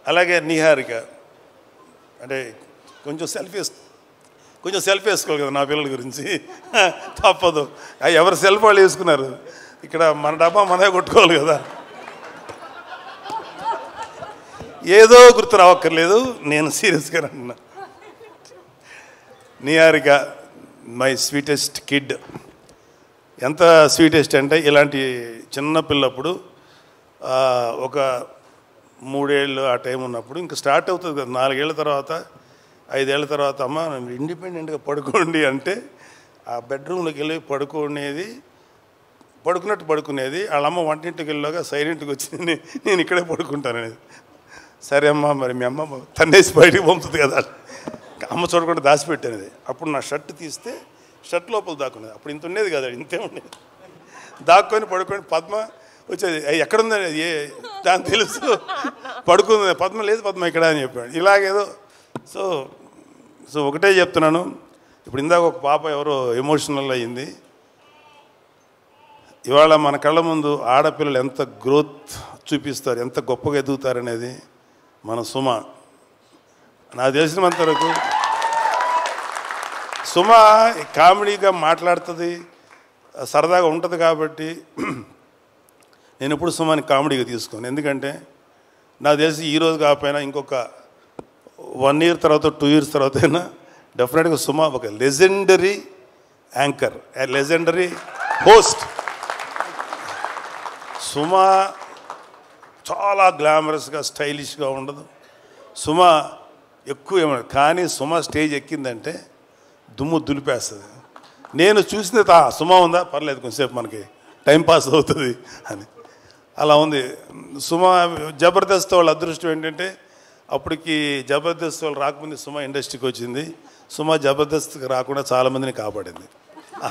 అలాగే నిహారిక అంటే కొంచెం సెల్ఫీ వేసుకోవాలి కదా నా పిల్లల గురించి తప్పదు. ఎవరు సెల్ఫ్ వాళ్ళు వేసుకున్నారు, ఇక్కడ మన డబ్బా మనమే కొట్టుకోవాలి కదా. ఏదో గుర్తు రావక్కర్లేదు, నేను సీరియస్గా అంటున్నా. Niharika my sweetest kid. ఎంత స్వీటెస్ట్ అంటే ఇలాంటి చిన్న పిల్లప్పుడు ఒక 3 ఏళ్ళు ఆ టైం ఉన్నప్పుడు ఇంకా స్టార్ట్ అవుతుంది కదా. 4 ఏళ్ళ తర్వాత 5 ఏళ్ళ తర్వాత అమ్మ ఇండిపెండెంట్గా పడుకోండి అంటే ఆ బెడ్రూమ్లోకి వెళ్ళి పడుకునేది. వాళ్ళమ్మ వంటింటికి వెళ్ళాక సైలెంట్గా వచ్చి నేను ఇక్కడే పడుకుంటాను అనేది. సరే అమ్మ మరి మీ అమ్మ తన్నేసి బయటికి పంపుతుంది కదా, అమ్మ చూడకుండా దాచిపెట్టేది. అప్పుడు నా షర్ట్ తీస్తే షర్ట్ లోపల దాక్కునేది. అప్పుడు ఇంత ఉండేది కదా, ఇంతే ఉండేది. దాక్కొని పడుకొని పద్మ వచ్చేది, ఎక్కడుందని దాని తెలుసు పడుకుంది. పద్మ లేదు పద్మ ఇక్కడ అని చెప్పాడు. ఇలాగేదో సో ఒకటే చెప్తున్నాను. ఇప్పుడు ఇందాక ఒక పాప ఎవరో ఎమోషనల్ అయ్యింది. ఇవాళ మన కళ్ళ ముందు ఆడపిల్లలు ఎంత గ్రోత్ చూపిస్తారు, ఎంత గొప్పగా ఎదుగుతారనేది మన సుమ. నాకు తెలిసినంత వరకు సుమ కామెడీగా మాట్లాడుతుంది, సరదాగా ఉంటుంది. కాబట్టి నేను ఎప్పుడు సుమాని కామెడీగా తీసుకోను. ఎందుకంటే నాకు తెలిసి ఈరోజు కాకపోయినా ఇంకొక 1 year తర్వాత 2 years తర్వాత అయినా డెఫినెట్గా సుమ ఒక legendary anchor, legendary host. Suma చాలా గ్లామరస్గా స్టైలిష్గా ఉండదు. సుమ ఎక్కువ ఏమన్నా, కానీ సుమ స్టేజ్ ఎక్కిందంటే దుమ్ము దులిపేస్తుంది. నేను చూసిన సుమ ఉందా పర్లేదు కొంచెంసేపు మనకి టైంపాస్ అవుతుంది అని అలా ఉంది సుమ. జబర్దస్త్ వాళ్ళ అదృష్టం ఏంటంటే అప్పటికి జబర్దస్త్ వాళ్ళు రాకముందు సుమ ఇండస్ట్రీకి వచ్చింది. సుమ జబర్దస్త్కి రాకుండా చాలామందిని కాపాడింది.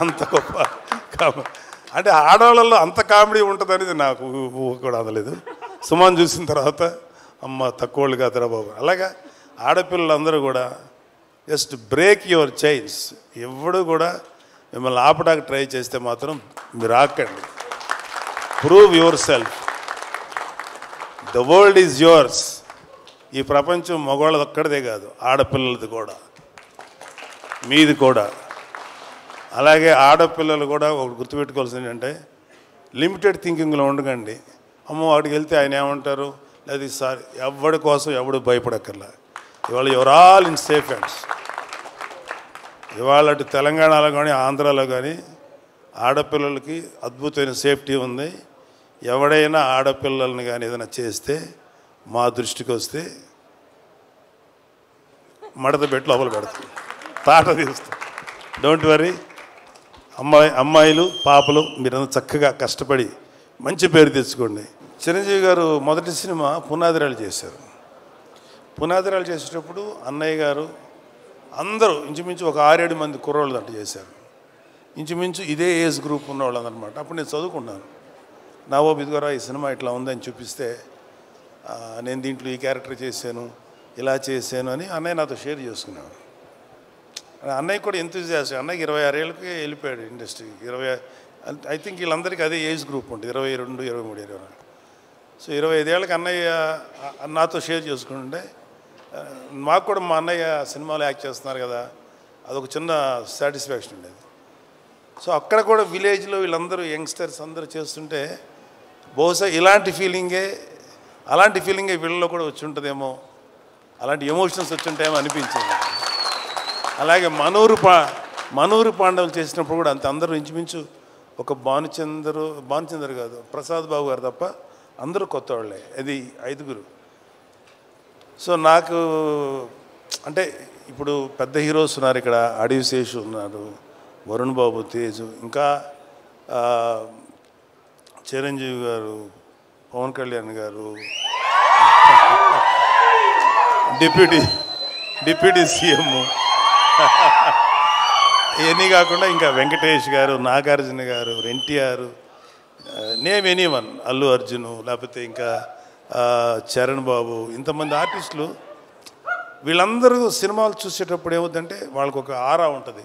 అంత గొప్ప అంటే ఆడవాళ్ళలో అంత కామెడీ ఉంటుంది అనేది నాకు కూడా అందలేదు. సుమని చూసిన తర్వాత అమ్మ తక్కువ వాళ్ళు కాదురా బాబు. అలాగా ఆడపిల్లలందరూ కూడా జస్ట్ బ్రేక్ యువర్ చైన్స్. ఎవడు కూడా మిమ్మల్ని ఆపడానికి ట్రై చేస్తే మాత్రం మీరు ఆకండి. Prove yourself. The world is yours. ఈ ప్రపంచం మగవాళ్ళది ఒక్కడిదే కాదు, ఆడపిల్లలది కూడా, మీది కూడా. అలాగే ఆడపిల్లలు కూడా ఒకటి గుర్తుపెట్టుకోవాల్సింది ఏంటంటే లిమిటెడ్ థింకింగ్లో ఉండకండి. అమ్మో వాడికి వెళ్తే ఆయన ఏమంటారు లేదా సార్ ఎవడి కోసం ఎవడు భయపడక్కర్లా. ఇవాళ your all in safe hands. ఇవాళ అటు తెలంగాణలో కానీ ఆంధ్రాలో కానీ ఆడపిల్లలకి అద్భుతమైన సేఫ్టీ ఉంది. ఎవడైనా ఆడపిల్లల్ని కానీ ఏదైనా చేస్తే మా దృష్టికి వస్తే మడత పెట్టి లోపల పెడతాం, తాట తీస్తాం. Don't worry. అమ్మాయిలు పాపలు మీరంతా చక్కగా కష్టపడి మంచి పేరు తెచ్చుకోండి. చిరంజీవి గారు మొదటి సినిమా పునాదిరాలు చేశారు. పునాదిరాలు చేసేటప్పుడు అన్నయ్య గారు అందరూ ఇంచుమించు ఒక 6-7 మంది కుర్రోళ్ళు అంట చేశారు. ఇంచుమించు ఇదే ఏజ్ గ్రూప్ ఉన్నవాళ్ళు అనమాట. అప్పుడు నేను చదువుకున్నాను. నావో బిద్గోరా ఈ సినిమా ఇట్లా ఉందని చూపిస్తే నేను దీంట్లో ఈ క్యారెక్టర్ చేశాను, ఇలా చేశాను అని అన్నయ్య నాతో షేర్ చేసుకున్నాను. అన్నయ్య కూడా ఎంతూజియాస్టిక్. అన్నయ్యకి 26 ఏళ్ళకి వెళ్ళిపోయాడు ఇండస్ట్రీకి. ఐ థింక్ వీళ్ళందరికీ అదే ఏజ్ గ్రూప్ ఉంటుంది, 22, 23, 24. సో 25 ఏళ్ళకి అన్నయ్య నాతో షేర్ చేసుకుంటే మాకు కూడా మా అన్నయ్య సినిమాలో యాక్ట్ చేస్తున్నారు కదా, అదొక చిన్న సాటిస్ఫాక్షన్ ఉండేది. సో అక్కడ కూడా విలేజ్లో వీళ్ళందరూ యంగ్స్టర్స్ అందరూ చేస్తుంటే బహుశా అలాంటి ఫీలింగే వీళ్ళలో కూడా వచ్చి ఉంటుందేమో, అలాంటి ఎమోషన్స్ వచ్చి ఉంటాయేమో అనిపించింది. అలాగే మనూరు పాండవులు చేసినప్పుడు కూడా అంత అందరూ ఇంచుమించు ఒక భానుచందర్ కాదు ప్రసాద్ బాబు గారు తప్ప అందరూ కొత్త వాళ్ళే. అది 5గురు. సో నాకు అంటే ఇప్పుడు పెద్ద హీరోస్ ఉన్నారు ఇక్కడ. అడవి శేషు ఉన్నారు, వరుణ్ బాబు, తేజు, ఇంకా చిరంజీవి గారు, పవన్ కళ్యాణ్ గారు, డిప్యూటీ సీఎం, ఇవన్నీ కాకుండా ఇంకా వెంకటేష్ గారు, నాగార్జున గారు, ఎన్టీఆర్, నేమ్ ఎనీవన్, అల్లు అర్జును, లేకపోతే ఇంకా చరణ్ బాబు, ఇంతమంది ఆర్టిస్టులు. వీళ్ళందరూ సినిమాలు చూసేటప్పుడు ఏమవుతుందంటే వాళ్ళకు ఒక ఆరా ఉంటుంది,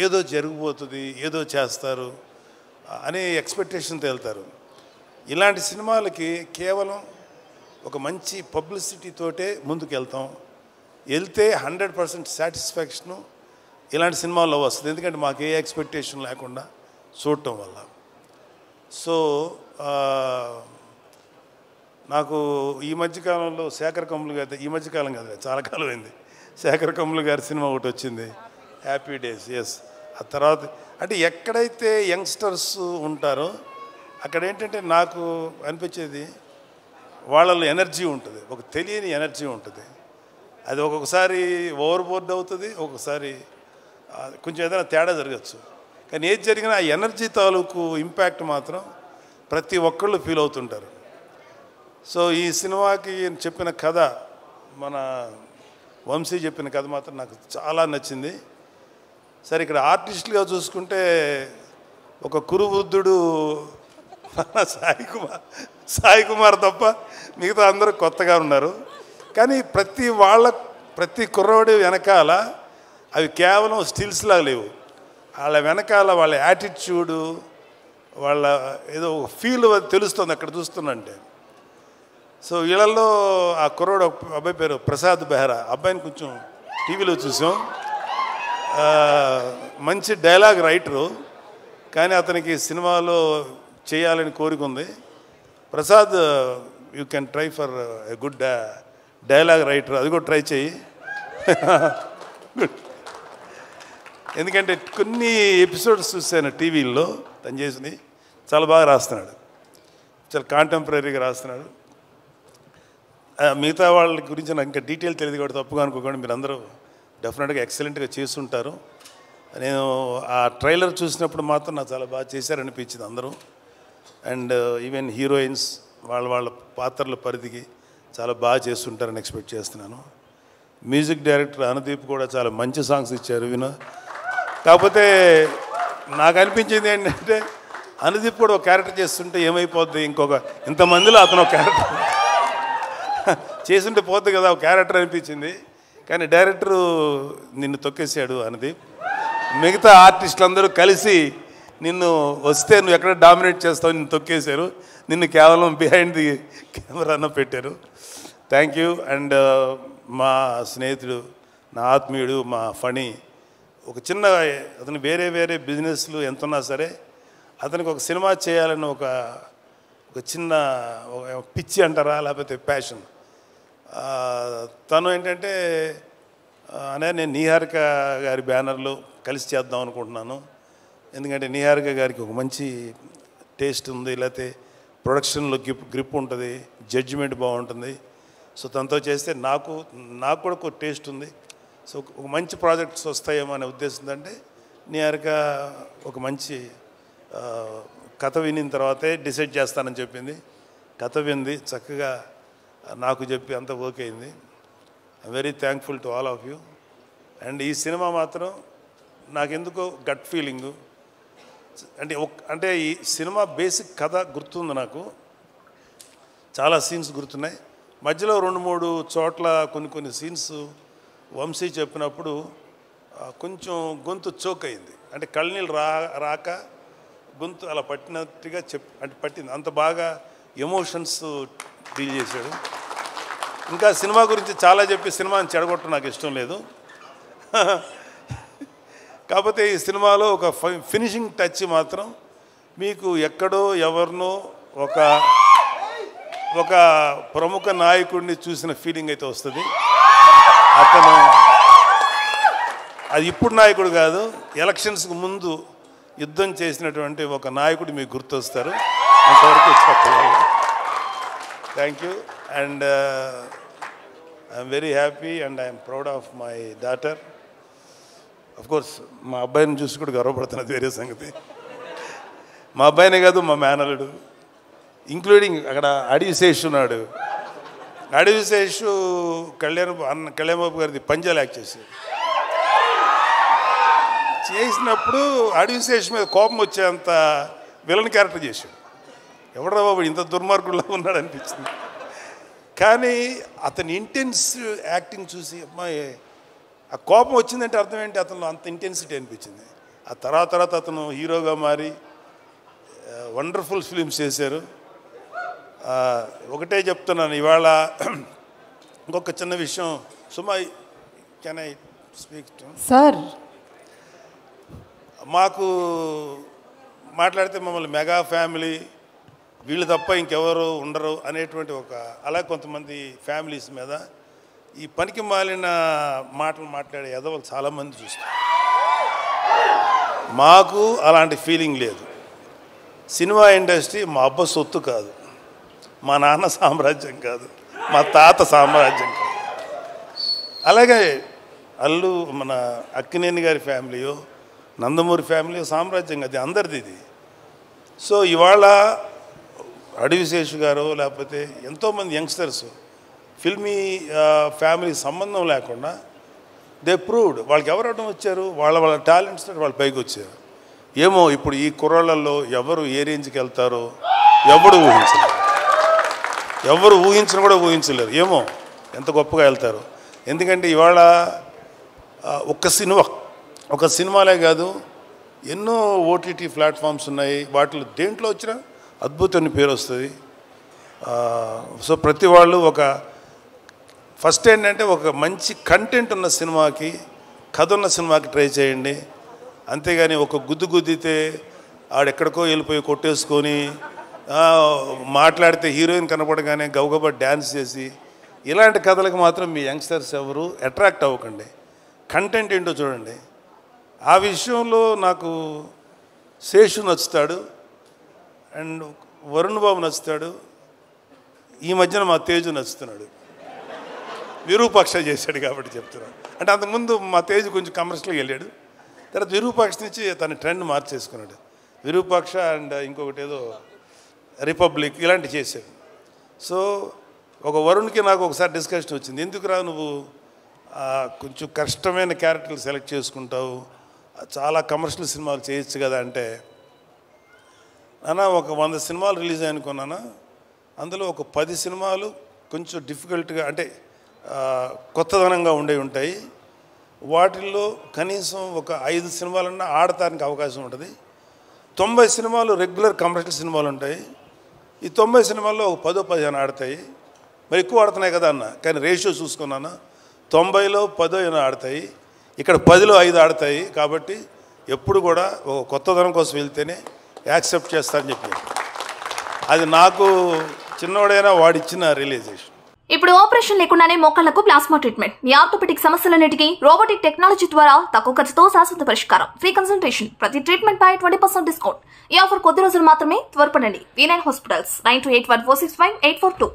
ఏదో జరిగిపోతుంది, ఏదో చేస్తారు అనే ఎక్స్పెక్టేషన్తో వెళ్తారు. ఇలాంటి సినిమాలకి కేవలం ఒక మంచి పబ్లిసిటీతోటే ముందుకు వెళ్తే 100% సాటిస్ఫాక్షను ఇలాంటి సినిమాల్లో వస్తుంది. ఎందుకంటే మాకు ఏ ఎక్స్పెక్టేషన్ లేకుండా చూడటం వల్ల. సో నాకు ఈ మధ్యకాలంలో శేఖర్ కమ్ములు గారి, ఈ మధ్యకాలం కాదు చాలా కాలం అయింది, శేఖర్ కమ్ములు గారి సినిమా ఒకటి వచ్చింది, హ్యాపీ డేస్. ఎస్, ఆ తర్వాత అంటే ఎక్కడైతే యంగ్స్టర్స్ ఉంటారో అక్కడ ఏంటంటే నాకు అనిపించేది వాళ్ళలో ఎనర్జీ ఉంటుంది, ఒక తెలియని ఎనర్జీ ఉంటుంది. అది ఒక్కొక్కసారి ఓవర్బోర్డ్ అవుతుంది, ఒక్కొక్కసారి కొంచెం ఏదైనా తేడా జరగచ్చు. కానీ ఏది జరిగినా ఆ ఎనర్జీ తాలూకు ఇంపాక్ట్ మాత్రం ప్రతి ఒక్కళ్ళు ఫీల్ అవుతుంటారు. సో ఈ సినిమాకి చెప్పిన కథ, మన వంశీ చెప్పిన కథ మాత్రం నాకు చాలా నచ్చింది. సరే, ఇక్కడ ఆర్టిస్టులుగా చూసుకుంటే ఒక కురువృద్ధుడు సాయి కుమార్ తప్ప మిగతా అందరూ కొత్తగా ఉన్నారు. కానీ ప్రతి కుర్రవాడి వెనకాల అవి కేవలం స్టిల్స్లా లేవు. వాళ్ళ వెనకాల వాళ్ళ యాటిట్యూడు, వాళ్ళ ఏదో ఫీల్ తెలుస్తుంది అక్కడ చూస్తున్నంటే. సో వీళ్ళల్లో ఆ కుర్రోడు అబ్బాయి పేరు ప్రసాద్ బెహ్రా, అబ్బాయిని కొంచెం టీవీలో చూసాం. మంచి డైలాగ్ రైటరు, కానీ అతనికి సినిమాలో చేయాలని కోరిక ఉంది. Prasad, you can try for a good dialogue writer, అది కూడా ట్రై చేయి. ఎందుకంటే కొన్ని ఎపిసోడ్స్ చూశాను టీవీల్లో, తను చేసింది చాలా బాగా రాస్తున్నాడు, చాలా కాంటెంపరీగా రాస్తున్నాడు. మిగతా వాళ్ళ గురించి నాకు ఇంకా డీటెయిల్ తెలియదు కాబట్టి తప్పుగా అనుకోకండి, మీరు అందరూ డెఫినెట్గా ఎక్సలెంట్గా చేస్తుంటారు. నేను ఆ ట్రైలర్ చూసినప్పుడు మాత్రం నాకు చాలా బాగా చేశారనిపించింది అందరూ. అండ్ ఈవెన్ హీరోయిన్స్ వాళ్ళ పాత్రల పరిధికి చాలా బాగా చేస్తుంటారని ఎక్స్పెక్ట్ చేస్తున్నాను. మ్యూజిక్ డైరెక్టర్ అనుదీప్ కూడా చాలా మంచి సాంగ్స్ ఇచ్చారు కాకపోతే నాకు అనిపించింది ఏంటంటే అనుదీప్ కూడా ఒక క్యారెక్టర్ చేస్తుంటే ఏమైపోద్ది, ఇంతమందిలో అతను ఒక క్యారెక్టర్ చేస్తుంటే పోద్ది కదా ఒక క్యారెక్టర్ అనిపించింది. కానీ డైరెక్టరు నిన్ను తొక్కేసాడు అనుదీప్. మిగతా ఆర్టిస్టులు అందరూ కలిసి నిన్ను వస్తే నువ్వు ఎక్కడ డామినేట్ చేస్తావు నిన్ను తొక్కేశారు, నిన్ను కేవలం బిహైండ్ ది కెమెరాను పెట్టారు. Thank you. అండ్ మా స్నేహితుడు, నా ఆత్మీయుడు, మా ఫణి, ఒక చిన్న అతను వేరే బిజినెస్లు ఎంతున్నా సరే అతనికి ఒక సినిమా చేయాలని ఒక చిన్న పిచ్చి అంటారా లేకపోతే ప్యాషన్. తను ఏంటంటే నేను నిహారిక గారి బ్యానర్లో కలిసి చేద్దాం అనుకుంటున్నాను. ఎందుకంటే నిహారిక గారికి ఒక మంచి టేస్ట్ ఉంది, లేకపోతే ప్రొడక్షన్లో గ్రిప్ ఉంటుంది, జడ్జిమెంట్ బాగుంటుంది. సో తనతో చేస్తే నాకు కూడా ఒక టేస్ట్ ఉంది. సో ఒక మంచి ప్రాజెక్ట్స్ వస్తాయేమో అనే ఉద్దేశం. అంటే నిహారిక ఒక మంచి కథ వినిన తర్వాతే డిసైడ్ చేస్తానని చెప్పింది. కథ వింది, చక్కగా నాకు చెప్పి అంత ఓకే అయింది. I'm very thankful to all of you. And ఈ సినిమా మాత్రం నాకెందుకో గట్ ఫీలింగు, అంటే ఈ సినిమా బేసిక్ కథ గుర్తుంది నాకు, చాలా సీన్స్ గుర్తున్నాయి. మధ్యలో 2-3 చోట్ల కొన్ని సీన్స్ వంశీ చెప్పినప్పుడు కొంచెం గొంతు చోక్ అయింది. అంటే కళ్ళనీళ్ళు రాక గొంతు అలా పట్టినట్టుగా అంటే పట్టింది. అంత బాగా ఎమోషన్స్ డీల్ చేశాడు. ఇంకా సినిమా గురించి చాలా చెప్పి సినిమాని చెడగొట్టడం నాకు ఇష్టం లేదు. కాకపోతే ఈ సినిమాలో ఒక ఫినిషింగ్ టచ్ మాత్రం మీకు ఎక్కడో ఎవరినో ఒక ప్రముఖ నాయకుడిని చూసిన ఫీలింగ్ అయితే వస్తుంది. అతను అది ఇప్పుడు నాయకుడు కాదు, ఎలక్షన్స్కి ముందు యుద్ధం చేసినటువంటి ఒక నాయకుడు మీకు గుర్తొస్తారు. అంతవరకు చెప్పగలను. Thank you. And I'm very happy and I'm proud of my daughter. Of course మా అబ్బాయిని చూసి కూడా గర్వపడుతున్నది వేరే సంగతి. మా అబ్బాయినే కాదు, మా మేనలుడు, ఇంక్లూడింగ్ అక్కడ అడివిశేష్ ఉన్నాడు. అడివిశేష్ కళ్యాణ్ బాబు గారిది పంజాలు యాక్ట్ చేసినప్పుడు అడివిశేష్ మీద కోపం వచ్చేంత విలన్ క్యారెక్టర్ చేశాడు. ఎవడరా బాబు ఇంత దుర్మార్గుల్లో ఉన్నాడు అనిపించింది. కానీ అతని ఇంటెన్స్ యాక్టింగ్ చూసి అమ్మాయి ఆ కోపం వచ్చిందంటే అర్థం ఏంటి, అతను అంత ఇంటెన్సిటీ అనిపించింది. ఆ తర్వాత అతను హీరోగా మారి వండర్ఫుల్ ఫిలిమ్స్ చేశారు. ఒకటే చెప్తున్నాను ఇవాళ ఇంకొక చిన్న విషయం. సుమా, can I speak to sir? మాకు మాట్లాడితే మమ్మల్ని మెగా ఫ్యామిలీ, వీళ్ళు తప్ప ఇంకెవరు ఉండరు అనేటువంటి అలా కొంతమంది ఫ్యామిలీస్ మీద ఈ పనికి మాలిన మాటలు మాట్లాడే ఎదవలు చాలామంది చూస్తారు. మాకు అలాంటి ఫీలింగ్ లేదు. సినిమా ఇండస్ట్రీ మా అబ్బ సొత్తు కాదు, మా నాన్న సామ్రాజ్యం కాదు, మా తాత సామ్రాజ్యం కాదు. అలాగే మన అక్కినేని గారి ఫ్యామిలీయో నందమూరి ఫ్యామిలీ సామ్రాజ్యం, అది అందరిది ఇది. సో ఇవాళ అడవిశేషు గారు లేకపోతే ఎంతోమంది యంగ్స్టర్స్ ఫిల్మీ ఫ్యామిలీ సంబంధం లేకుండా దే ప్రూవ్డ్. వాళ్ళకి ఎవరు అడ్డం వచ్చారు? వాళ్ళ టాలెంట్స్ వాళ్ళు పైకి వచ్చారు. ఏమో ఇప్పుడు ఈ కుర్రాళ్ళల్లో ఎవరు ఏ రేంజ్కి వెళ్తారో ఎవరు ఊహించిన కూడా ఊహించలేరు. ఏమో ఎంత గొప్పగా వెళ్తారు. ఎందుకంటే ఇవాళ ఒక సినిమాలే కాదు, ఎన్నో ఓటీటీ ప్లాట్ఫామ్స్ ఉన్నాయి. వాటిలో దేంట్లో వచ్చినా అద్భుతమైన పేరు వస్తుంది. సో ప్రతి వాళ్ళు ఫస్ట్ ఏంటంటే ఒక మంచి కంటెంట్ ఉన్న సినిమాకి, కథ ఉన్న సినిమాకి ట్రై చేయండి. అంతేగాని ఒక గుద్దితే ఆడెక్కడికో వెళ్ళిపోయి కొట్టేసుకొని మాట్లాడితే హీరోయిన్ కనపడగానే గబగబా డ్యాన్స్ చేసి ఇలాంటి కథలకు మాత్రం మీ యంగ్స్టర్స్ ఎవరు అట్రాక్ట్ అవ్వకండి. కంటెంట్ ఏంటో చూడండి. ఆ విషయంలో నాకు శేషు నచ్చుతాడు అండ్ వరుణ్ బాబు నచ్చుతాడు. ఈ మధ్యన మా తేజు నచ్చుతున్నాడు. విరూపాక్ష చేశాడు కాబట్టి చెప్తున్నాను. అంటే అంతకుముందు మా తేజు కొంచెం కమర్షియల్గా వెళ్ళాడు, తర్వాత విరూపాక్ష నుంచి తన ట్రెండ్ మార్చేసుకున్నాడు. విరూపాక్ష అండ్ ఇంకొకటి ఏదో రిపబ్లిక్ ఇలాంటివి చేశాడు. సో ఒక వరుణ్కి నాకు ఒకసారి డిస్కషన్ వచ్చింది, ఎందుకురా నువ్వు కొంచెం కష్టమైన క్యారెక్టర్లు సెలెక్ట్ చేసుకుంటావు, చాలా కమర్షియల్ సినిమాలు చేయొచ్చు కదా అంటే, నాన్న ఒక 100 సినిమాలు రిలీజ్ అయ్యనుకున్నానా, అందులో ఒక 10 సినిమాలు కొంచెం డిఫికల్ట్గా అంటే కొత్తదనంగా ఉంటాయి. వాటిల్లో కనీసం ఒక 5 సినిమాలన్నా ఆడటానికి అవకాశం ఉంటుంది. 90 సినిమాలు రెగ్యులర్ కమర్షియల్ సినిమాలు ఉంటాయి. ఈ 90 సినిమాల్లో ఒక 10-15 ఆడతాయి. మరి ఎక్కువ ఆడుతున్నాయి కదా అన్న, కానీ రేషియో చూసుకున్నాను 90లో 10 ఆడతాయి, ఇక్కడ 10లో 5 ఆడతాయి. కాబట్టి ఎప్పుడు కూడా ఒక కొత్తదనం కోసం వెళ్తేనే యాక్సెప్ట్ చేస్తానని చెప్పి, అది నాకు చిన్నవాడైనా వాడిచ్చిన రియలైజేషన్. ఇప్పుడు ఆపరేషన్ లేకుండానే మోకాళ్లకు ప్లాస్మా ట్రీట్మెంట్. మీ ఆర్థోపెడిక్ సమస్యలన్నిటికీ రోబోటిక్ టెక్నాలజీ ద్వారా తక్కువ ఖర్చుతో శాశ్వత పరిష్కారం. ఫ్రీ కన్సల్టేషన్, ప్రతి ట్రీట్మెంట్ పై 20% డిస్కౌంట్. ఈ ఆఫర్ కొద్ది రోజులు మాత్రమే. త్వరపడండి. V9 hospitals 9281465842.